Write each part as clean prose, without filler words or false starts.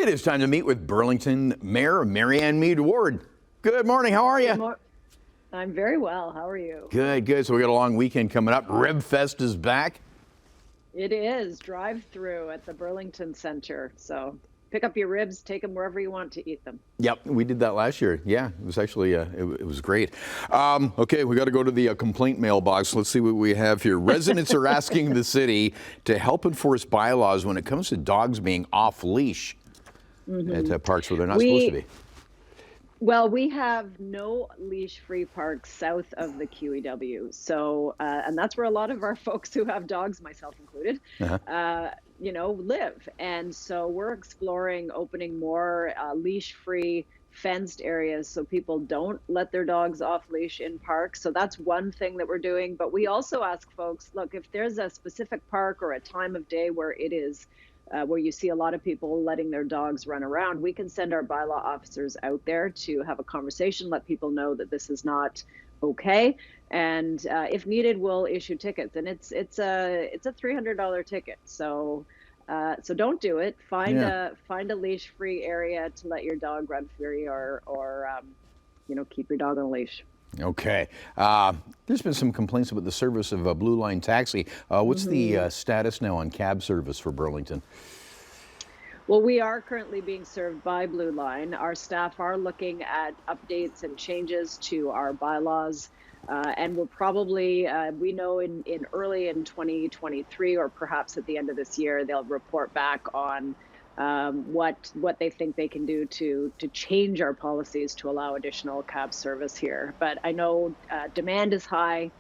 It is time to meet with Burlington Mayor Marianne Meed Ward. Good morning. How are you? I'm very well. How are you? Good, good. So we got a long weekend coming up. Rib Fest is back. It is drive-through at the Burlington Center. So pick up your ribs, take them wherever you want to eat them. Yep, we did that last year. Yeah, it was actually it was great. Okay, we got to go to the complaint mailbox. Let's see what we have here. Residents are asking the city to help enforce bylaws when it comes to dogs being off leash at parks where they're not supposed to be. Well, we have no leash-free parks south of the QEW. So, and that's where a lot of our folks who have dogs, myself included, live. And so we're exploring opening more leash-free fenced areas so people don't let their dogs off leash in parks. So that's one thing that we're doing. But we also ask folks, look, if there's a specific park or a time of day where it is where you see a lot of people letting their dogs run around, we can send our bylaw officers out there to have a conversation, let people know that this is not okay, and if needed, we'll issue tickets. And it's a $300 ticket. So don't do it. Find a leash-free area to let your dog run free, or keep your dog on a leash. Okay. There's been some complaints about the service of a Blue Line taxi. What's the status now on cab service for Burlington? Well, we are currently being served by Blue Line. Our staff are looking at updates and changes to our bylaws. And we'll probably, we know in early in 2023, or perhaps at the end of this year, they'll report back on what they think they can do to change our policies to allow additional cab service here. But I know demand is high,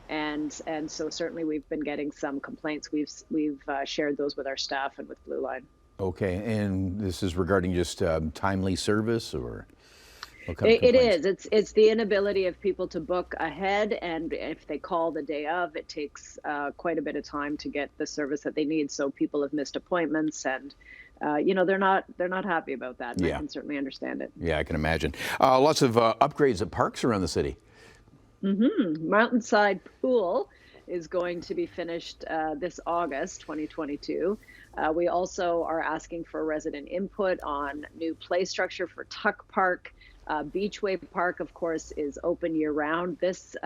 and so certainly we've been getting some complaints. We've shared those with our staff and with Blue Line. Okay, and this is regarding just timely service, or what kind of it is. It's the inability of people to book ahead, and if they call the day of, it takes quite a bit of time to get the service that they need. So people have missed appointments, and they're not happy about that. And I can certainly understand it. Yeah, I can imagine. Lots of upgrades at parks around the city. Mountainside Pool is going to be finished this August 2022. We also are asking for resident input on new play structure for Tuck Park. Beachway Park, of course, is open year-round. This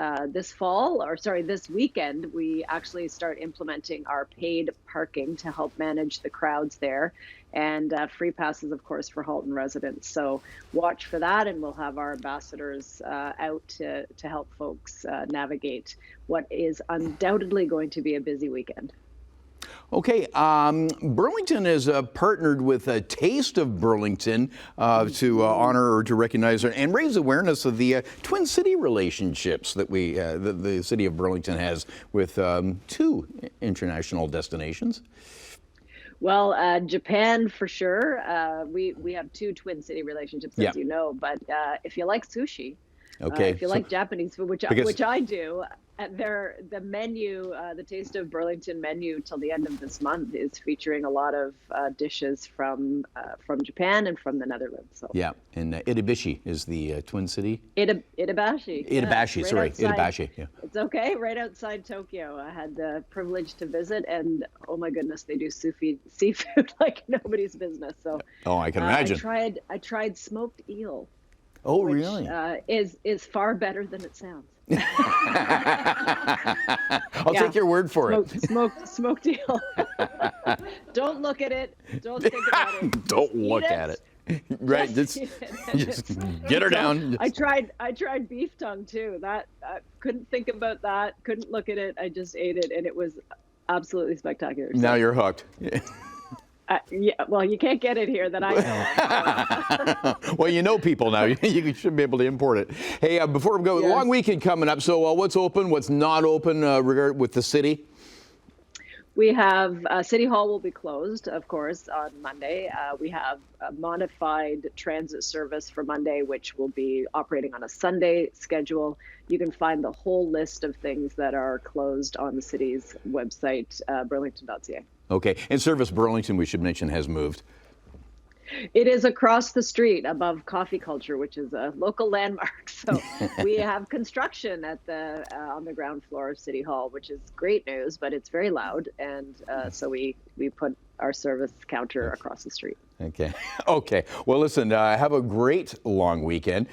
weekend, we actually start implementing our paid parking to help manage the crowds there, and free passes, of course, for Halton residents. So watch for that, and we'll have our ambassadors out to help folks navigate what is undoubtedly going to be a busy weekend. Okay, Burlington has partnered with a Taste of Burlington to honor or to recognize and raise awareness of the Twin City relationships that the city of Burlington has with two international destinations. Well, Japan for sure. We have two Twin City relationships, as you know. But if you like sushi, if you like Japanese food, which I do. The menu, the Taste of Burlington menu till the end of this month is featuring a lot of dishes from Japan and from the Netherlands. So. Yeah, and Itabashi is the Twin City. Itabashi. Itabashi, sorry, Itabashi. Yeah. It's okay, right outside Tokyo. I had the privilege to visit, and oh my goodness, they do seafood like nobody's business. So. Oh, I can imagine. I tried smoked eel. Oh, which, really? Is far better than it sounds. I'll take your word for it. Smoked eel. Don't look at it. Don't think about it. Don't look at it. Right. Just get her down. I tried beef tongue too. That I couldn't think about that. Couldn't look at it. I just ate it, and it was absolutely spectacular. So. Now you're hooked. Well, you can't get it here that I know of. Well, you know people now. You should be able to import it. Hey, before we go, long weekend coming up. So what's open, what's not open with the city? We have City Hall will be closed, of course, on Monday. We have a modified transit service for Monday, which will be operating on a Sunday schedule. You can find the whole list of things that are closed on the city's website, burlington.ca. Okay, and Service Burlington, we should mention, has moved. It is across the street above Coffee Culture, which is a local landmark. So we have construction at on the ground floor of City Hall, which is great news, but it's very loud. And so we put our service counter across the street. Okay. Okay. Well, listen, have a great long weekend.